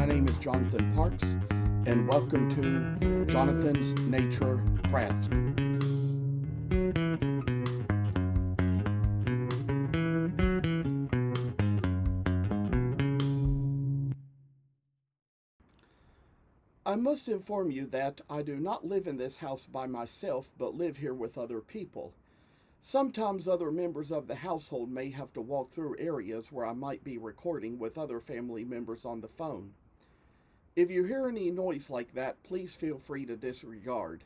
My name is Jonathan Parks, and welcome to Jonathan's Nature Crafts. I must inform you that I do not live in this house by myself, but live here with other people. Sometimes other members of the household may have to walk through areas where I might be recording with other family members on the phone. If you hear any noise like that, please feel free to disregard.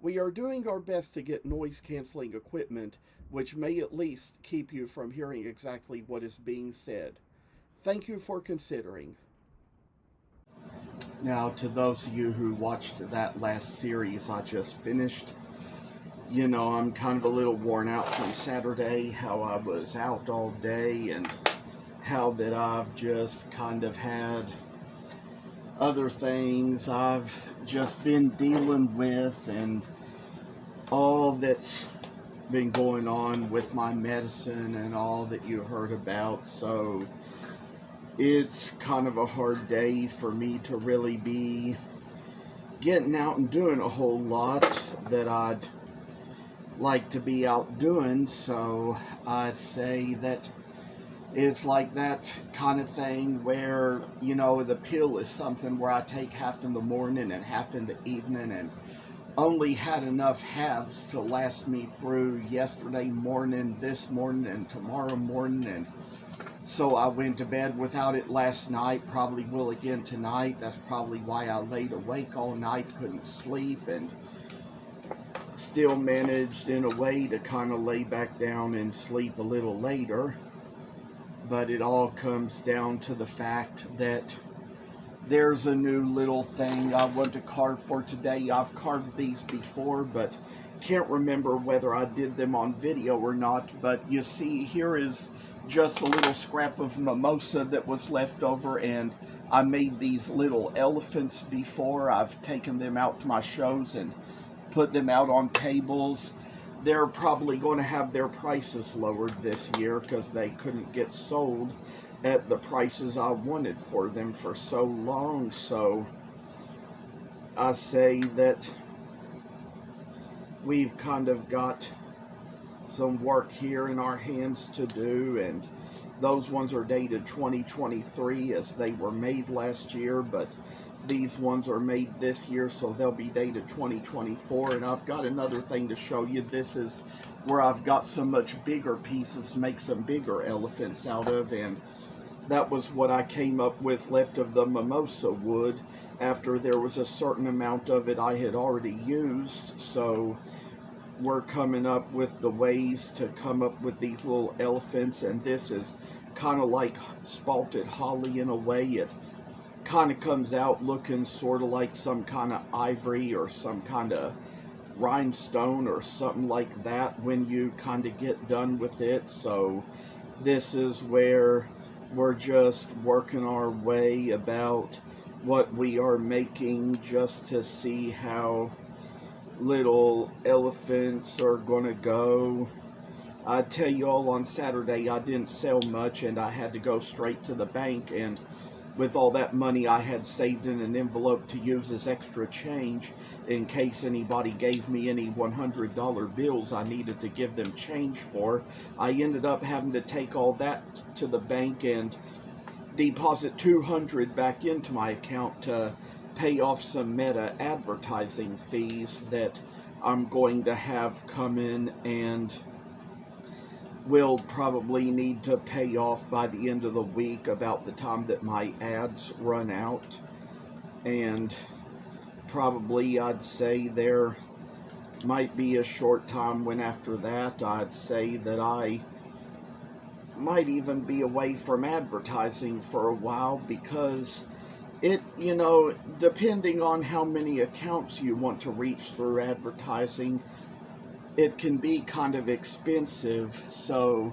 We are doing our best to get noise canceling equipment, which may at least keep you from hearing exactly what is being said. Thank you for considering. Now, to those of you who watched that last series I just finished, I'm kind of a little worn out from Saturday, how I was out all day and how that I've just kind of had other things I've just been dealing with and all that's been going on with my medicine and all that you heard about. So it's kind of a hard day for me to really be getting out and doing a whole lot that I'd like to be out doing. So I'd say that it's like that kind of thing where, the pill is something where I take half in the morning and half in the evening, and only had enough halves to last me through yesterday morning, this morning, and tomorrow morning. And so I went to bed without it last night, probably will again tonight. That's probably why I laid awake all night, couldn't sleep, and still managed in a way to kind of lay back down and sleep a little later. But it all comes down to the fact that there's a new little thing I want to carve for today. I've carved these before, but can't remember whether I did them on video or not. But you see, here is just a little scrap of mimosa that was left over, and I made these little elephants before. I've taken them out to my shows and put them out on tables. They're probably going to have their prices lowered this year because they couldn't get sold at the prices I wanted for them for so long. So I say that we've kind of got some work here in our hands to do, and those ones are dated 2023 as they were made last year, but these ones are made this year, so they'll be dated 2024. And I've got another thing to show you. This is where I've got some much bigger pieces to make some bigger elephants out of, and that was what I came up with left of the mimosa wood after there was a certain amount of it I had already used. So we're coming up with the ways to come up with these little elephants, and this is kind of like spalted holly in a way. It kind of comes out looking sort of like some kind of ivory or some kind of rhinestone or something like that when you kind of get done with it. So this is where we're just working our way about what we are making, just to see how little elephants are gonna go. I tell you all, on Saturday I didn't sell much and I had to go straight to the bank, and with all that money I had saved in an envelope to use as extra change in case anybody gave me any $100 bills I needed to give them change for, I ended up having to take all that to the bank and deposit $200 back into my account to pay off some Meta advertising fees that I'm going to have come in and will probably need to pay off by the end of the week, about the time that my ads run out. And probably I'd say there might be a short time when after that I'd say that I might even be away from advertising for a while, because it, depending on how many accounts you want to reach through advertising, it can be kind of expensive. So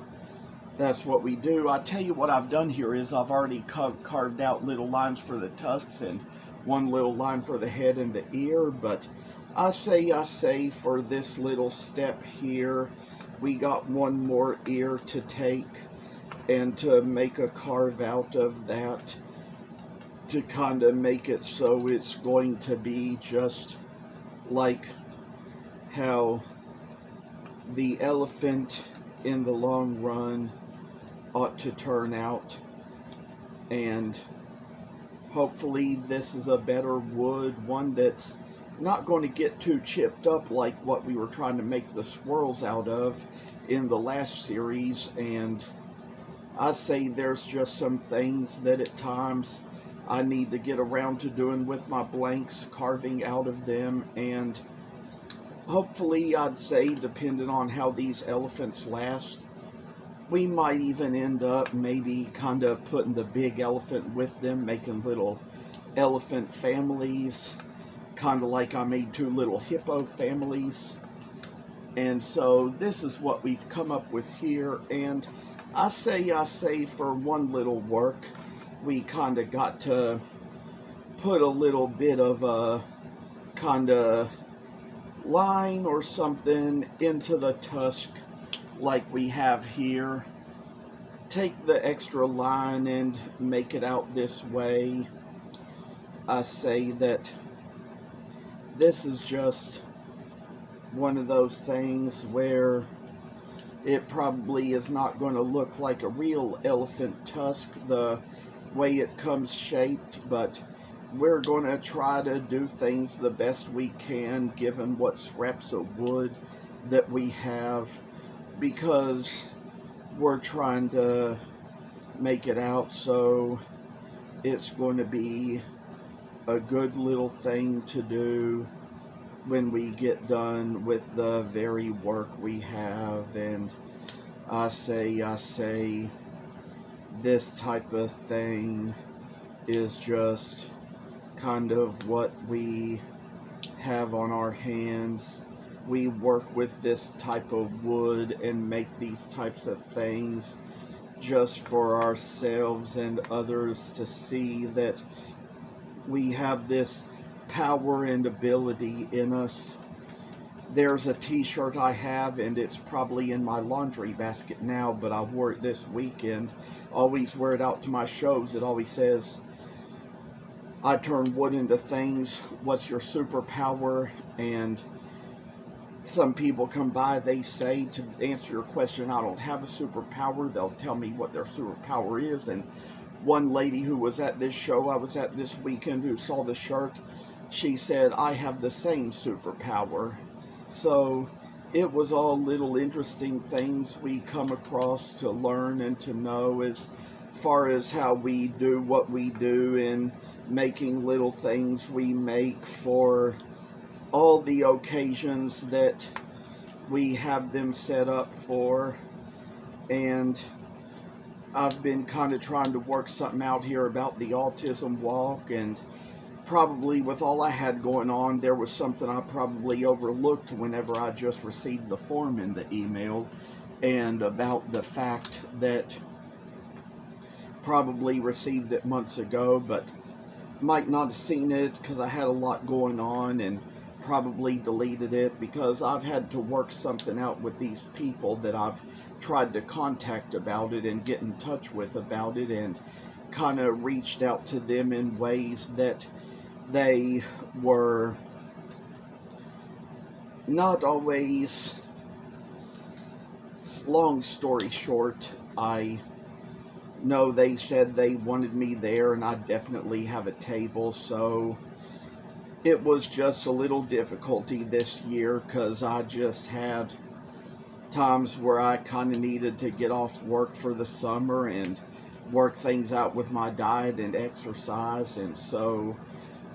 that's what we do. I tell you what I've done here is I've already carved out little lines for the tusks and one little line for the head and the ear. But I say for this little step here, we got one more ear to take and to make a carve out of that to kind of make it so it's going to be just like how the elephant in the long run ought to turn out. And hopefully this is a better wood, one that's not going to get too chipped up like what we were trying to make the squirrels out of in the last series. And I say there's just some things that at times I need to get around to doing with my blanks, carving out of them, and hopefully I'd say, depending on how these elephants last, we might even end up maybe kind of putting the big elephant with them, making little elephant families, kind of like I made 2 little hippo families. And so this is what we've come up with here. And I say for one little work, we kind of got to put a little bit of a kind of line or something into the tusk like we have here. Take the extra line and make it out this way. I say that this is just one of those things where it probably is not going to look like a real elephant tusk the way it comes shaped, but we're going to try to do things the best we can given what scraps of wood that we have, because we're trying to make it out so it's going to be a good little thing to do when we get done with the very work we have. And I say this type of thing is just kind of what we have on our hands. We work with this type of wood and make these types of things just for ourselves and others to see that we have this power and ability in us. There's a t-shirt I have, and it's probably in my laundry basket now, but I wore it this weekend. Always wear it out to my shows. It always says, I turn wood into things. What's your superpower? And some people come by, they say, to answer your question, I don't have a superpower. They'll tell me what their superpower is. And one lady who was at this show I was at this weekend, who saw the shirt, she said, I have the same superpower. So it was all little interesting things we come across to learn and to know as far as how we do what we do, in making little things we make for all the occasions that we have them set up for. And I've been kind of trying to work something out here about the autism walk, and probably with all I had going on, there was something I probably overlooked whenever I just received the form in the email, and about the fact that probably received it months ago, but might not have seen it because I had a lot going on, and probably deleted it because I've had to work something out with these people that I've tried to contact about it and get in touch with about it, and kind of reached out to them in ways that they were not always. Long story short, I know they said they wanted me there, and I definitely have a table, so it was just a little difficulty this year because I just had times where I kind of needed to get off work for the summer and work things out with my diet and exercise, and so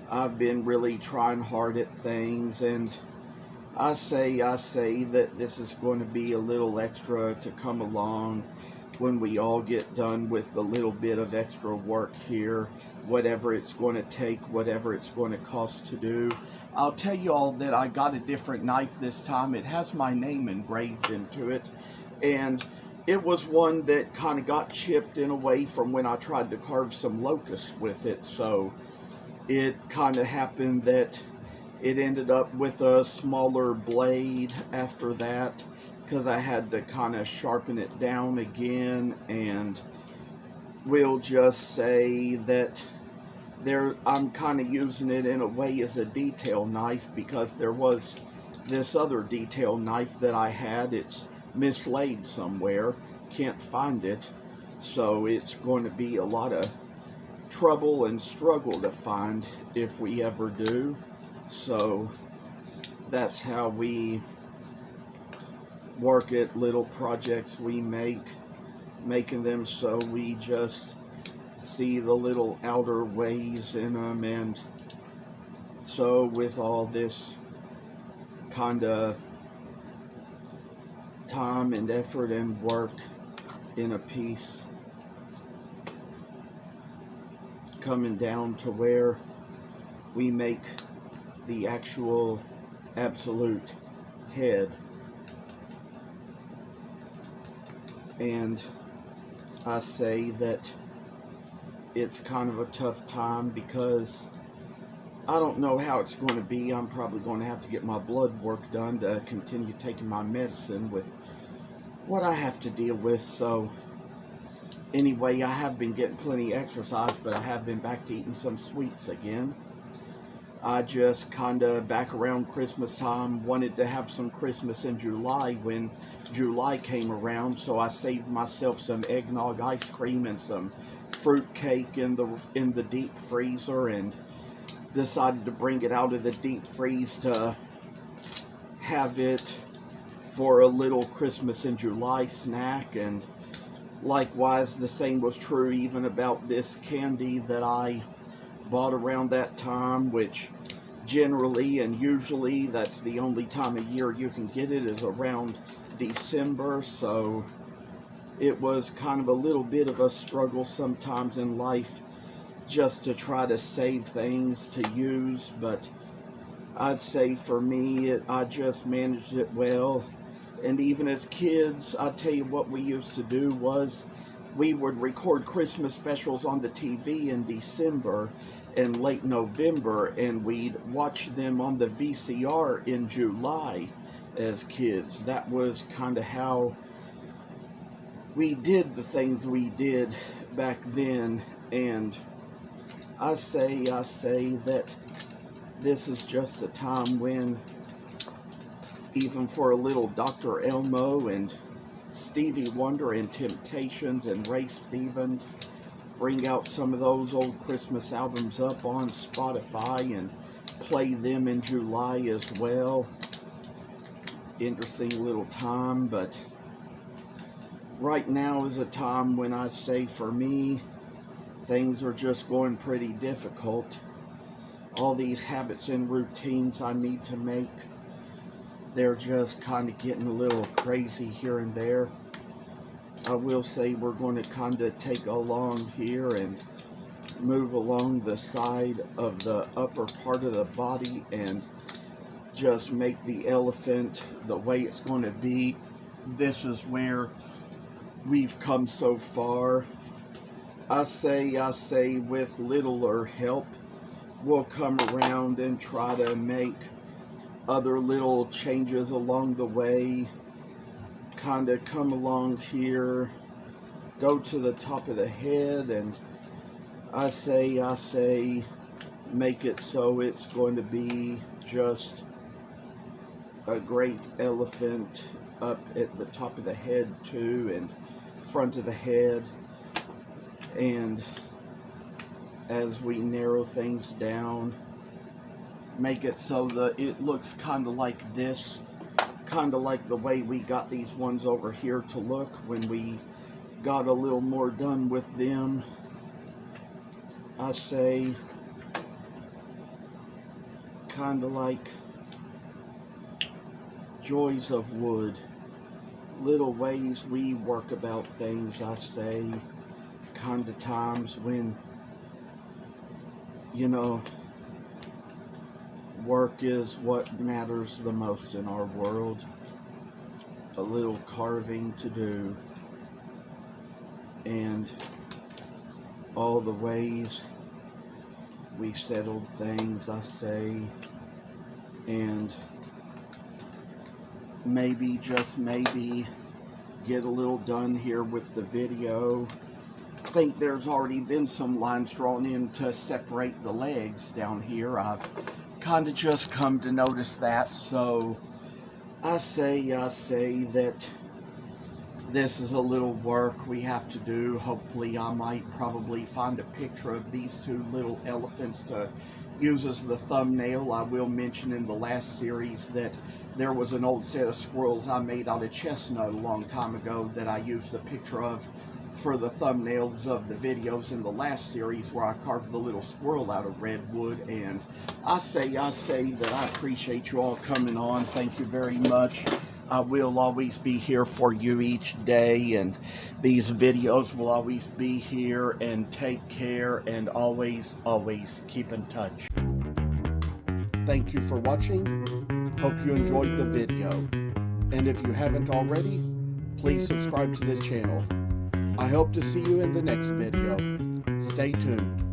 I've been really trying hard at things. And I say that this is going to be a little extra to come along when we all get done with the little bit of extra work here, whatever it's going to take, whatever it's going to cost to do. I'll tell you all that I got a different knife this time. It has my name engraved into it, and it was one that kind of got chipped in a way from when I tried to carve some locusts with it, so it kind of happened that it ended up with a smaller blade after that, because I had to kind of sharpen it down again. And we'll just say that I'm kind of using it in a way as a detail knife, because there was this other detail knife that I had. It's mislaid somewhere, can't find it, so it's going to be a lot of trouble and struggle to find if we ever do. So that's how we work at little projects we make, making them so we just see the little outer ways in them. And so with all this kind of time and effort and work in a piece, coming down to where we make the actual absolute head. And I say that it's kind of a tough time, because I don't know how it's going to be. I'm probably going to have to get my blood work done to continue taking my medicine with what I have to deal with. So anyway, I have been getting plenty of exercise, but I have been back to eating some sweets again. I just kind of, back around Christmas time, wanted to have some Christmas in July when July came around, so I saved myself some eggnog ice cream and some fruit cake in the deep freezer, and decided to bring it out of the deep freeze to have it for a little Christmas in July snack. And likewise, the same was true even about this candy that I bought around that time, which generally and usually that's the only time of year you can get it, is around December. So it was kind of a little bit of a struggle sometimes in life just to try to save things to use, but I'd say for me, I just managed it well. And even as kids, I tell you what we used to do was we would record Christmas specials on the TV in December and late November, and we'd watch them on the VCR in July as kids. That was kind of how we did the things we did back then. And I say that this is just a time when, even for a little Dr. Elmo and Stevie Wonder and Temptations and Ray Stevens, bring out some of those old Christmas albums up on Spotify and play them in July as well. Interesting little time. But right now is a time when I say for me, things are just going pretty difficult. All these habits and routines I need to make, they're just kind of getting a little crazy here and there. I will say we're going to kind of take along here and move along the side of the upper part of the body and just make the elephant the way it's going to be. This is where we've come so far. I say with littler help, we'll come around and try to make other little changes along the way. Kind of come along here, go to the top of the head, and I say make it so it's going to be just a great elephant up at the top of the head too, and front of the head. And as we narrow things down, make it so that it looks kind of like this, kind of like the way we got these ones over here to look when we got a little more done with them. I say kind of like joys of wood, little ways we work about things. I say kind of times when, you know, work is what matters the most in our world. A little carving to do, and all the ways we settled things, I say. And maybe, just maybe, get a little done here with the video think there's already been some lines drawn in to separate the legs down here. I've kind of just come to notice that, so I say that this is a little work we have to do. Hopefully I might probably find a picture of these two little elephants to use as the thumbnail. I will mention in the last series that there was an old set of squirrels I made out of chestnut a long time ago that I used a picture of for the thumbnails of the videos in the last series, where I carved the little squirrel out of redwood. And I say that I appreciate you all coming on. Thank you very much. I will always be here for you each day, and these videos will always be here. And take care, and always keep in touch. Thank you for watching. Hope you enjoyed the video. And if you haven't already, please subscribe to the channel. I hope to see you in the next video. Stay tuned.